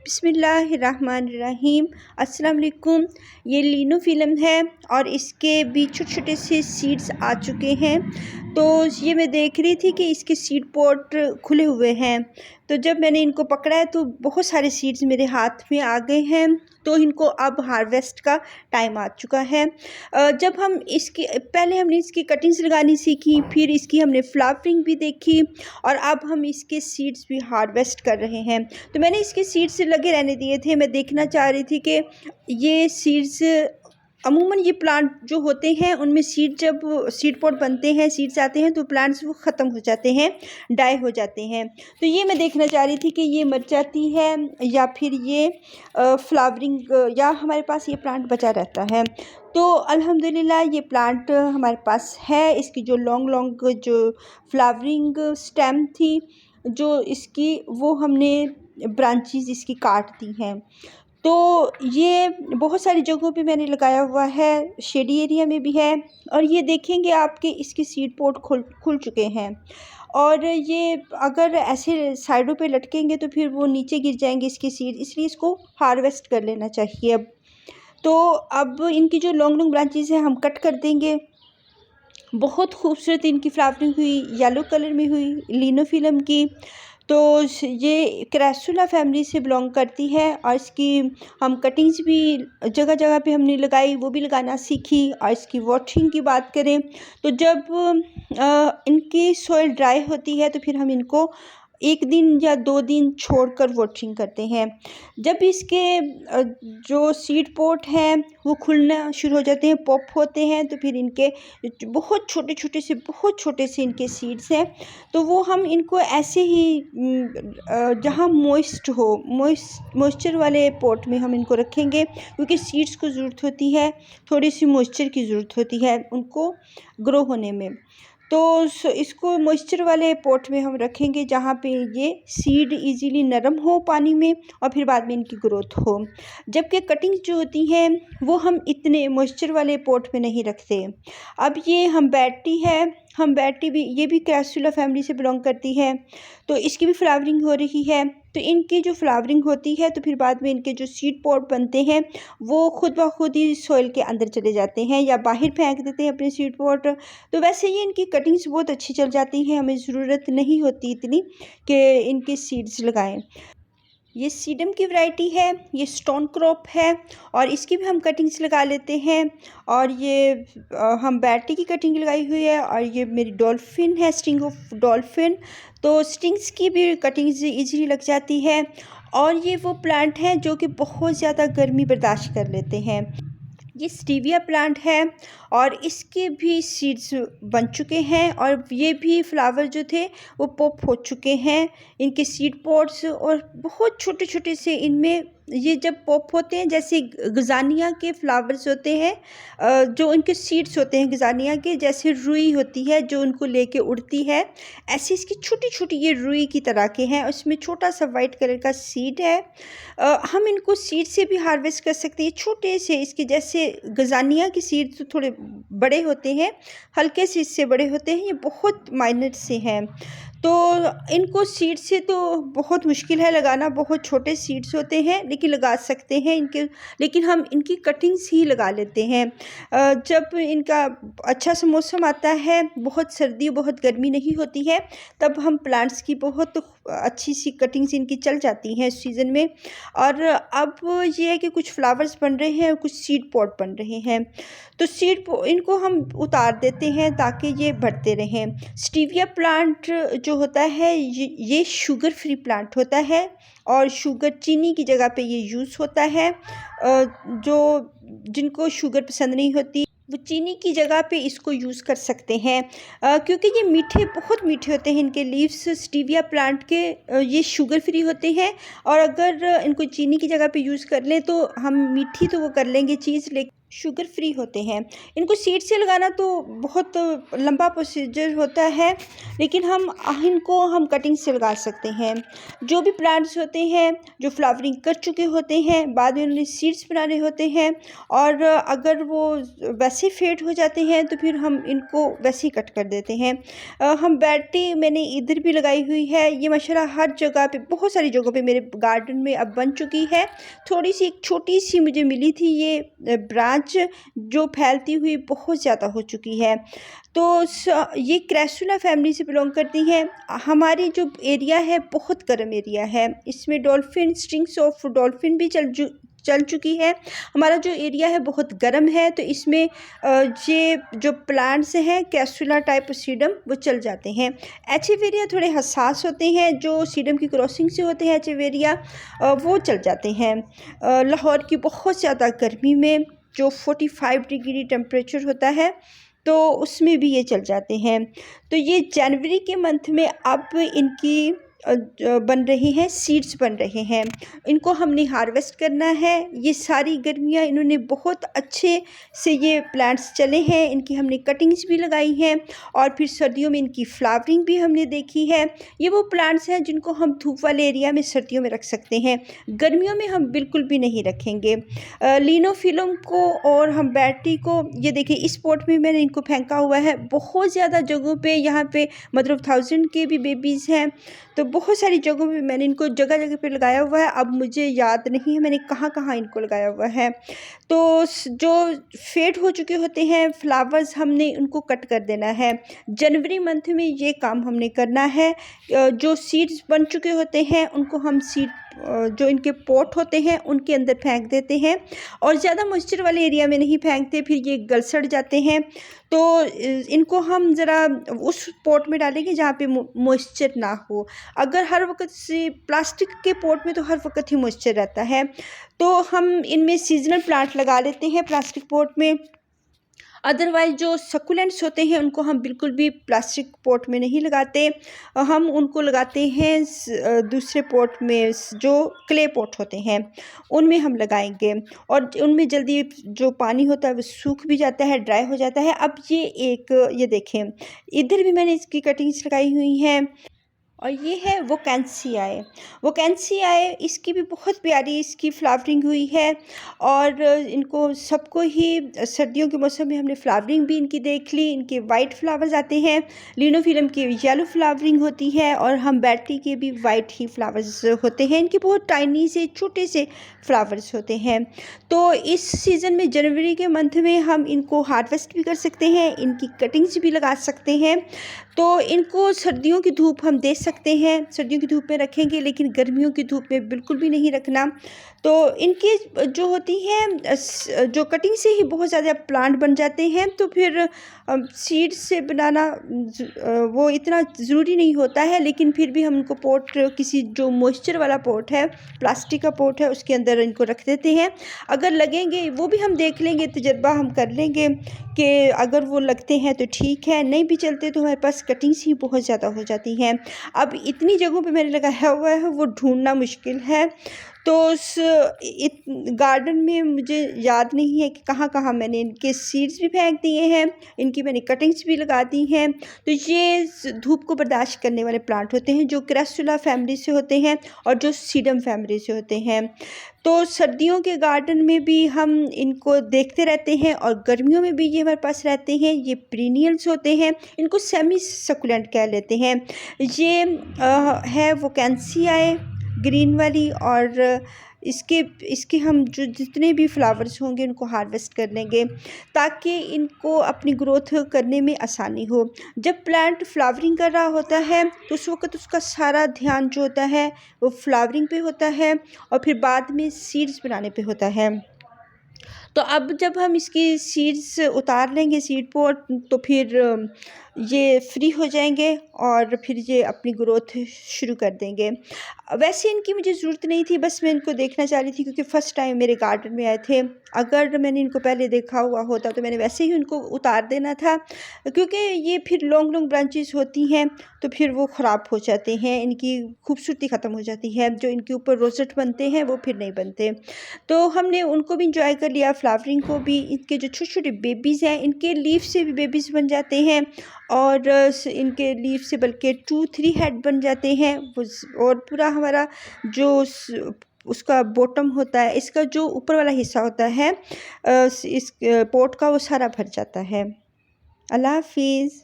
बिस्मिल्लाहिर्रहमानिर्रहीम। अस्सलाम वालेकुम। ये लिनो फ़िल्म है और इसके भी छोटे छोटे से सीड्स आ चुके हैं। तो ये मैं देख रही थी कि इसके सीड पॉट खुले हुए हैं। तो जब मैंने इनको पकड़ा है तो बहुत सारे सीड्स मेरे हाथ में आ गए हैं। तो इनको अब हार्वेस्ट का टाइम आ चुका है। जब हम इसकी पहले हमने इसकी कटिंग्स लगानी सीखी, फिर इसकी हमने फ्लावरिंग भी देखी और अब हम इसके सीड्स भी हार्वेस्ट कर रहे हैं। तो मैंने इसके सीड्स लगे रहने दिए थे। मैं देखना चाह रही थी कि ये सीड्स अमूमन ये प्लांट जो होते हैं उनमें सीड जब सीड पॉट बनते हैं, सीड्स आते हैं तो प्लांट्स वो ख़त्म हो जाते हैं, डाई हो जाते हैं। तो ये मैं देखना चाह रही थी कि ये मर जाती है या फिर ये फ्लावरिंग या हमारे पास ये प्लांट बचा रहता है। तो अल्हम्दुलिल्लाह ये प्लांट हमारे पास है। इसकी जो लॉन्ग लॉन्ग जो फ्लावरिंग स्टेम थी जो इसकी, वो हमने ब्रांचेस इसकी काट दी हैं। तो ये बहुत सारी जगहों पे मैंने लगाया हुआ है, शेडी एरिया में भी है। और ये देखेंगे आपके इसके सीड पॉट खुल चुके हैं। और ये अगर ऐसे साइडों पे लटकेंगे तो फिर वो नीचे गिर जाएंगे इसके सीड, इसलिए इसको हार्वेस्ट कर लेना चाहिए अब। तो अब इनकी जो लॉन्ग लॉन्ग ब्रांचेस हैं हम कट कर देंगे। बहुत खूबसूरत इनकी फ्लावरिंग हुई, येलो कलर में हुई लिनो फ़िल्म की। तो ये क्रैसुला फैमिली से बिलोंग करती है और इसकी हम कटिंग्स भी जगह जगह पे हमने लगाई, वो भी लगाना सीखी। और इसकी वाटरिंग की बात करें तो जब इनकी सॉइल ड्राई होती है तो फिर हम इनको 1 दिन या 2 दिन छोड़कर वाटरिंग करते हैं। जब इसके जो सीड पॉट हैं वो खुलना शुरू हो जाते हैं, पॉप होते हैं, तो फिर इनके बहुत छोटे से इनके सीड्स हैं। तो वो हम इनको ऐसे ही जहाँ मॉइस्चर वाले पॉट में हम इनको रखेंगे, क्योंकि सीड्स को ज़रूरत होती है, थोड़ी सी मॉइस्चर की ज़रूरत होती है उनको ग्रो होने में। तो इसको मॉइस्चर वाले पॉट में हम रखेंगे जहाँ पे ये सीड इजीली नरम हो पानी में और फिर बाद में इनकी ग्रोथ हो। जबकि कटिंग्स जो होती हैं वो हम इतने मॉइस्चर वाले पॉट में नहीं रखते। अब ये हम बैटी भी, ये भी क्रैसुला फैमिली से बिलोंग करती है। तो इसकी भी फ्लावरिंग हो रही है। तो इनकी जो फ्लावरिंग होती है तो फिर बाद में इनके जो सीड पॉट बनते हैं वो खुद ब खुद ही सॉइल के अंदर चले जाते हैं या बाहर फेंक देते हैं अपने सीड पॉट। तो वैसे ही इनकी कटिंग्स बहुत अच्छी चल जाती हैं, हमें ज़रूरत नहीं होती इतनी कि इनके सीड्स लगाएं। ये सीडम की वैरायटी है, ये स्टोन क्रॉप है और इसकी भी हम कटिंग्स लगा लेते हैं। और ये हम बैटी की कटिंग लगाई हुई है। और ये मेरी डॉल्फिन है, स्टिंग ऑफ डॉल्फिन। तो स्टिंग्स की भी कटिंग्स इजीली लग जाती है। और ये वो प्लांट हैं जो कि बहुत ज़्यादा गर्मी बर्दाश्त कर लेते हैं। ये स्टीविया प्लांट है और इसके भी सीड्स बन चुके हैं और ये भी फ्लावर जो थे वो पॉप हो चुके हैं। इनके सीड पॉट्स और बहुत छोटे छोटे से इनमें ये जब पॉप होते हैं, जैसे गजानिया के फ्लावर्स होते हैं, जो इनके सीड्स होते हैं गजानिया के, जैसे रुई होती है जो उनको लेके उड़ती है, ऐसे इसकी छोटी छोटी ये रुई की तरह के हैं। उसमें छोटा सा वाइट कलर का सीड है। हम इनको सीड से भी हार्वेस्ट कर सकते हैं, छोटे से इसके जैसे गजानिया के सीड तो थोड़े बड़े होते हैं, हल्के से इससे बड़े होते हैं, ये बहुत माइनर से हैं। तो इनको सीड से तो बहुत मुश्किल है लगाना, बहुत छोटे सीड्स होते हैं, लेकिन लगा सकते हैं इनके, लेकिन हम इनकी कटिंग्स ही लगा लेते हैं। जब इनका अच्छा सा मौसम आता है, बहुत सर्दी बहुत गर्मी नहीं होती है, तब हम प्लांट्स की बहुत अच्छी सी कटिंग्स इनकी चल जाती हैं इस सीज़न में। और अब ये है कि कुछ फ्लावर्स बन रहे हैं और कुछ सीड पॉट बन रहे हैं। तो इनको हम उतार देते हैं ताकि ये बढ़ते रहें। स्टीविया प्लांट जो होता है ये शुगर फ्री प्लांट होता है और शुगर, चीनी की जगह पे ये यूज़ होता है। जो जिनको शुगर पसंद नहीं होती वो चीनी की जगह पे इसको यूज़ कर सकते हैं, क्योंकि ये बहुत मीठे होते हैं इनके लीव्स स्टीविया प्लांट के। ये शुगर फ्री होते हैं और अगर इनको चीनी की जगह पे यूज़ कर लें तो हम मीठी तो वो कर लेंगे चीज़, लेकिन शुगर फ्री होते हैं। इनको सीड से लगाना तो बहुत लंबा प्रोसीजर होता है, लेकिन हम कटिंग से लगा सकते हैं। जो भी प्लांट्स होते हैं जो फ्लावरिंग कर चुके होते हैं, बाद में उन्हें सीड्स बनाने होते हैं, और अगर वो वैसे फेड हो जाते हैं तो फिर हम इनको वैसे ही कट कर देते हैं। हम बैटी मैंने इधर भी लगाई हुई है। ये माशाल्लाह हर जगह पे, बहुत सारी जगहों पे मेरे गार्डन में अब बन चुकी है। थोड़ी सी एक छोटी सी मुझे मिली थी ये ब्रांच, जो फैलती हुई बहुत ज़्यादा हो चुकी है। तो ये क्रैसुला फैमिली से बिलोंग करती हैं। हमारी जो एरिया है बहुत गर्म एरिया है, इसमें डॉल्फिन, स्ट्रिंग्स ऑफ डॉल्फिन भी चल चुकी है। हमारा जो एरिया है बहुत गर्म है, तो इसमें ये जो प्लांट्स हैं कैसुला टाइप सीडम वो चल जाते हैं। एचेवेरिया थोड़े हसास होते हैं, जो सीडम की क्रॉसिंग से होते हैं एचेवेरिया, वो चल जाते हैं। लाहौर की बहुत ज़्यादा गर्मी में जो 45 डिग्री टेम्परेचर होता है, तो उसमें भी ये चल जाते हैं। तो ये जनवरी के मंथ में अब इनकी बन रही हैं, सीड्स बन रहे हैं। इनको हमने हार्वेस्ट करना है। ये सारी गर्मियाँ इन्होंने बहुत अच्छे से ये प्लांट्स चले हैं, इनकी हमने कटिंग्स भी लगाई हैं, और फिर सर्दियों में इनकी फ्लावरिंग भी हमने देखी है। ये वो प्लांट्स हैं जिनको हम धूप वाले एरिया में सर्दियों में रख सकते हैं, गर्मियों में हम बिल्कुल भी नहीं रखेंगे। लिनोफिलम को और हम बैटी को, ये देखिए इस पॉट में मैंने इनको फेंका हुआ है। बहुत ज़्यादा जगहों पे यहाँ पे मदर ऑफ थाउजेंड के भी बेबीज़ हैं, तो बहुत सारी जगहों पे मैंने इनको जगह जगह पे लगाया हुआ है। अब मुझे याद नहीं है मैंने कहाँ कहाँ इनको लगाया हुआ है। तो जो फेड हो चुके होते हैं फ्लावर्स, हमने उनको कट कर देना है। जनवरी मंथ में ये काम हमने करना है। जो सीड्स बन चुके होते हैं उनको हम जो इनके पॉट होते हैं उनके अंदर फेंक देते हैं, और ज़्यादा मॉइस्चर वाले एरिया में नहीं फेंकते, फिर ये गल सड़ जाते हैं। तो इनको हम ज़रा उस पॉट में डालेंगे जहाँ पे मॉइस्चर ना हो। अगर हर वक्त से प्लास्टिक के पॉट में तो हर वक्त ही मॉइस्चर रहता है, तो हम इनमें सीजनल प्लांट लगा लेते हैं प्लास्टिक पॉट में। अदरवाइज़ जो सकुलेंट्स होते हैं उनको हम बिल्कुल भी प्लास्टिक पॉट में नहीं लगाते, हम उनको लगाते हैं दूसरे पॉट में, जो क्ले पॉट होते हैं उनमें हम लगाएंगे, और उनमें जल्दी जो पानी होता है वो सूख भी जाता है, ड्राई हो जाता है। अब ये देखें, इधर भी मैंने इसकी कटिंग्स लगाई हुई हैं, और ये है वोकेंसियाए इसकी भी बहुत प्यारी इसकी फ्लावरिंग हुई है। और इनको सबको ही सर्दियों के मौसम में हमने फ्लावरिंग भी इनकी देख ली। इनके वाइट फ्लावर्स आते हैं, लिनोफिलम की येलो फ्लावरिंग होती है, और हम बैटरी के भी वाइट ही फ्लावर्स होते हैं। इनके बहुत टाइनी से छोटे से फ्लावर्स होते हैं। तो इस सीज़न में जनवरी के मंथ में हम इनको हार्वेस्ट भी कर सकते हैं, इनकी कटिंग्स भी लगा सकते हैं। तो इनको सर्दियों की धूप हम दे सकते हैं, सर्दियों की धूप में रखेंगे, लेकिन गर्मियों की धूप में बिल्कुल भी नहीं रखना। तो इनकी जो होती हैं जो कटिंग से ही बहुत ज़्यादा प्लांट बन जाते हैं, तो फिर सीड से बनाना वो इतना ज़रूरी नहीं होता है। लेकिन फिर भी हम इनको पॉट, किसी जो मॉइस्चर वाला पॉट है, प्लास्टिक का पॉट है, उसके अंदर इनको रख देते हैं। अगर लगेंगे वो भी हम देख लेंगे, तजर्बा हम कर लेंगे कि अगर वो लगते हैं तो ठीक है, नहीं भी चलते तो हमारे पास कटिंग्स ही बहुत ज़्यादा हो जाती हैं। अब इतनी जगहों पे मैंने लगाया हुआ है, वो ढूंढना मुश्किल है। तो उस गार्डन में मुझे याद नहीं है कि कहाँ कहाँ मैंने इनके सीड्स भी फेंक दिए हैं, इनकी मैंने कटिंग्स भी लगा दी हैं। तो ये धूप को बर्दाश्त करने वाले प्लांट होते हैं, जो क्रैसुला फैमिली से होते हैं और जो सीडम फैमिली से होते हैं। तो सर्दियों के गार्डन में भी हम इनको देखते रहते हैं, और गर्मियों में भी ये हमारे पास रहते हैं। ये पीरियड्स होते हैं, इनको सेमी सकुलेंट कह लेते हैं। ये है वोकेंसियाए ग्रीन वाली, और इसके हम जो जितने भी फ्लावर्स होंगे उनको हार्वेस्ट कर लेंगे, ताकि इनको अपनी ग्रोथ करने में आसानी हो। जब प्लांट फ्लावरिंग कर रहा होता है तो उस वक्त उसका सारा ध्यान जो होता है वो फ्लावरिंग पे होता है, और फिर बाद में सीड्स बनाने पे होता है। तो अब जब हम इसकी सीड्स उतार लेंगे सीड पॉट, तो फिर ये फ्री हो जाएंगे, और फिर ये अपनी ग्रोथ शुरू कर देंगे। वैसे इनकी मुझे ज़रूरत नहीं थी, बस मैं इनको देखना चाह रही थी, क्योंकि फ़र्स्ट टाइम मेरे गार्डन में आए थे। अगर मैंने इनको पहले देखा हुआ होता तो मैंने वैसे ही उनको उतार देना था, क्योंकि ये फिर लॉन्ग लॉन्ग ब्रांचेस होती हैं, तो फिर वो ख़राब हो जाते हैं, इनकी खूबसूरती ख़त्म हो जाती है। जो इनके ऊपर रोजेट बनते हैं वो फिर नहीं बनते। तो हमने उनको भी इंजॉय कर लिया, फ्लावरिंग को भी इनके जो छोटे छोटे बेबीज़ हैं इनके लीफ से भी बेबीज़ बन जाते हैं, और इनके लीफ से बल्कि 2-3 हेड बन जाते हैं। और पूरा हमारा जो उसका बॉटम होता है, इसका जो ऊपर वाला हिस्सा होता है इस पॉट का, वो सारा भर जाता है। अल्लाह हाफिज़।